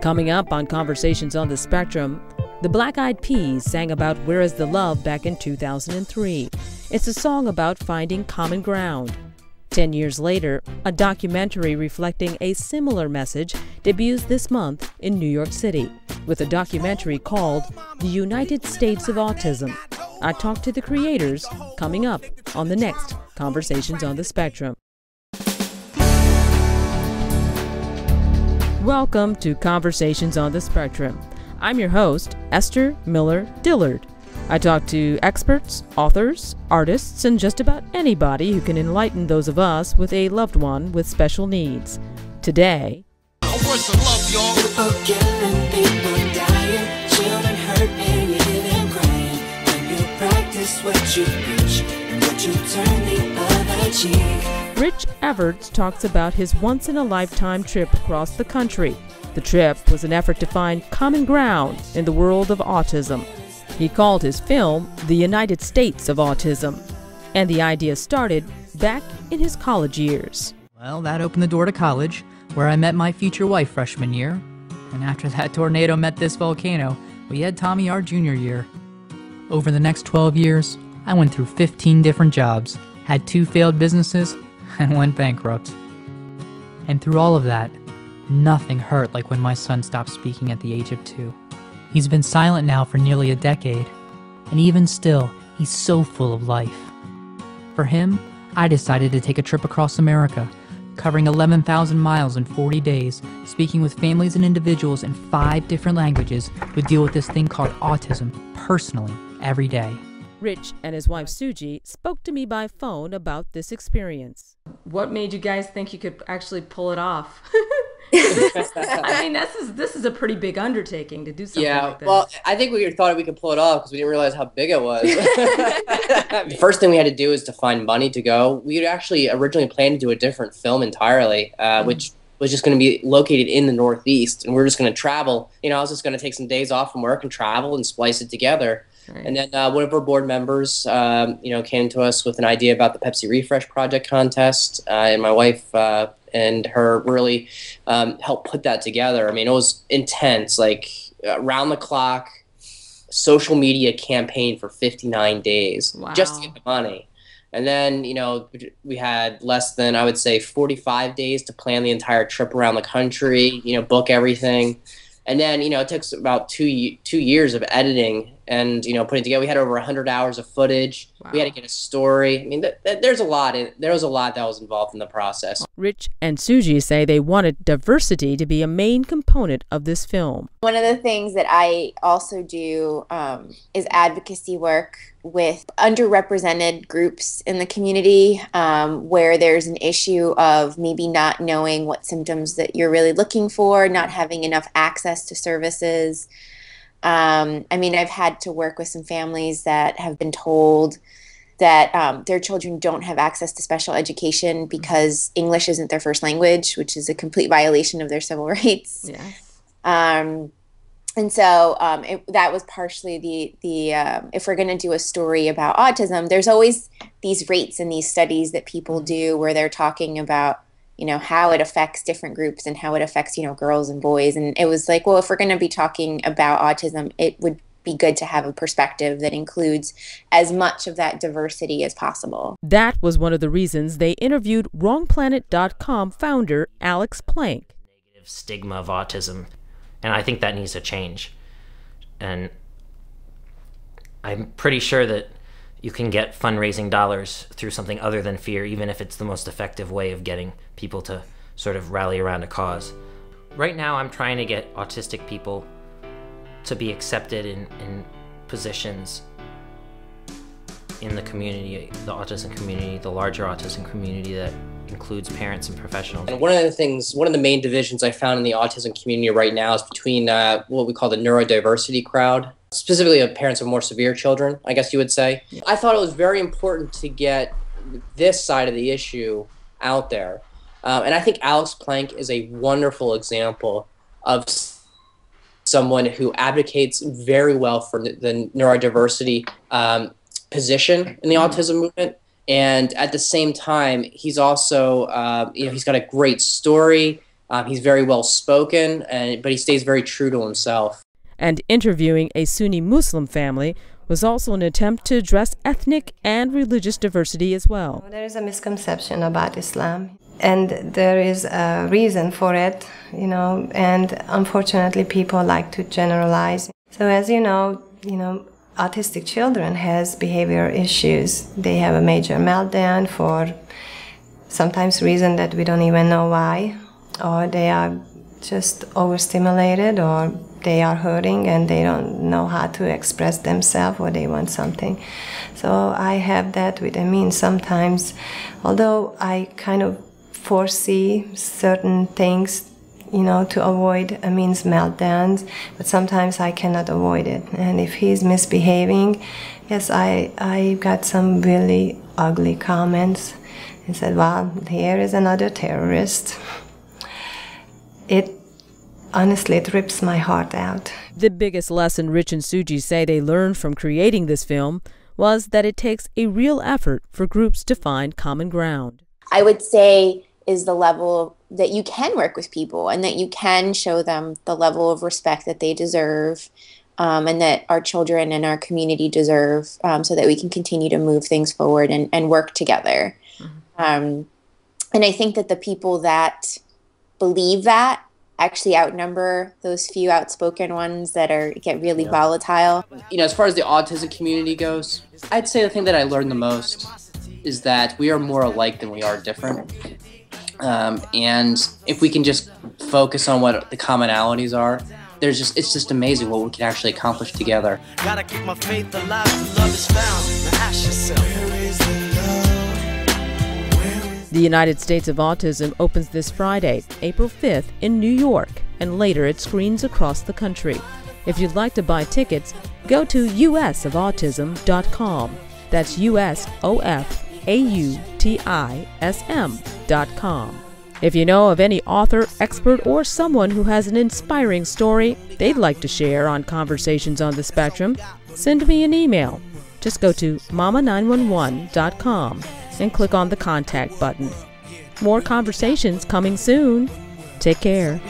Coming up on Conversations on the Spectrum, the Black Eyed Peas sang about Where Is the Love back in 2003. It's a song about finding common ground. 10 years later, a documentary reflecting a similar message debuts this month in New York City with a documentary called The United States of Autism. I talked to the creators coming up on the next Conversations on the Spectrum. Welcome to Conversations on the Spectrum. I'm your host, Esther Miller Dillard. I talk to experts, authors, artists, and just about anybody who can enlighten those of us with a loved one with special needs. Today, People killing, people dying, children hurt, and even crying. When you practice what you preach, and what you turn the other cheek. Rich Everts talks about his once-in-a-lifetime trip across the country. The trip was an effort to find common ground in the world of autism. He called his film The United States of Autism, and the idea started back in his college years. Well, that opened the door to college, where I met my future wife freshman year. And after that tornado met this volcano, we had Tommy our junior year. Over the next 12 years, I went through 15 different jobs, had 2 failed businesses, and went bankrupt. And through all of that, nothing hurt like when my son stopped speaking at the age of 2. He's been silent now for nearly a decade, and even still, he's so full of life. For him, I decided to take a trip across America, covering 11,000 miles in 40 days, speaking with families and individuals in 5 different languages who deal with this thing called autism personally every day. Rich and his wife Suji spoke to me by phone about this experience. What made you guys think you could actually pull it off? I mean, this is a pretty big undertaking to do something like this. Yeah, well, I think we thought we could pull it off because we didn't realize how big it was. The first thing we had to do is to find money to go. We had actually originally planned to do a different film entirely, which was just going to be located in the Northeast, and we were just going to travel. I was just going to take some days off from work and travel and splice it together. Right. And then one of our board members, came to us with an idea about the Pepsi Refresh Project contest, and my wife and her really helped put that together. I mean, it was intense, like round the clock social media campaign for 59 days just to get the money. And then, we had less than, I would say, 45 days to plan the entire trip around the country, book everything. And then, it took about 2 years of editing and, putting together. We had over 100 hours of footage. Wow. We had to get a story. I mean, there's a lot. There was a lot that was involved in the process. Rich and Suji say they wanted diversity to be a main component of this film. One of the things that I also do is advocacy work with underrepresented groups in the community where there's an issue of maybe not knowing what symptoms that you're really looking for, not having enough access to services. I've had to work with some families that have been told that their children don't have access to special education because English isn't their first language, which is a complete violation of their civil rights. Yes. And so that was partially the if we're going to do a story about autism, there's always these rates in these studies that people do where they're talking about, how it affects different groups and how it affects, girls and boys. And it was like, well, if we're going to be talking about autism, it would be good to have a perspective that includes as much of that diversity as possible. That was one of the reasons they interviewed WrongPlanet.com founder Alex Plank. Negative stigma of autism. And I think that needs to change. And I'm pretty sure that you can get fundraising dollars through something other than fear, even if it's the most effective way of getting people to sort of rally around a cause. Right now, I'm trying to get autistic people to be accepted in positions in the community, the autism community, the larger autism community that includes parents and professionals. And one of the main divisions I found in the autism community right now is between what we call the neurodiversity crowd, specifically of parents of more severe children, I guess you would say. Yeah. I thought it was very important to get this side of the issue out there. And I think Alex Plank is a wonderful example of someone who advocates very well for the neurodiversity position in the autism movement. And at the same time, he's also, he's got a great story. He's very well spoken, but he stays very true to himself. And interviewing a Sunni Muslim family was also an attempt to address ethnic and religious diversity as well. There is a misconception about Islam, and there is a reason for it, and unfortunately people like to generalize. So as you know, autistic children has behavioral issues. They have a major meltdown for sometimes reason that we don't even know why, or they are just overstimulated, or they are hurting and they don't know how to express themselves, or they want something. So I have that with Amin sometimes, although I kind of foresee certain things, to avoid Amin's meltdowns, but sometimes I cannot avoid it. And if he's misbehaving, yes, I got some really ugly comments and said, well, here is another terrorist. Honestly, it rips my heart out. The biggest lesson Rich and Suji say they learned from creating this film was that it takes a real effort for groups to find common ground. I would say is the level that you can work with people and that you can show them the level of respect that they deserve, and that our children and our community deserve, so that we can continue to move things forward and work together. Mm-hmm. And I think that the people that believe that actually outnumber those few outspoken ones that get really volatile. As far as the autism community goes, I'd say the thing that I learned the most is that we are more alike than we are different. And if we can just focus on what the commonalities are, it's just amazing what we can actually accomplish together. Gotta keep my faith alive, the love is found. Now ask yourself, where is the love? The United States of Autism opens this Friday, April 5th in New York, and later it screens across the country. If you'd like to buy tickets, go to usofautism.com. That's USOFAUTISM.com. If you know of any author, expert, or someone who has an inspiring story they'd like to share on Conversations on the Spectrum, send me an email. Just go to mama911.com and click on the contact button. More conversations coming soon. Take care.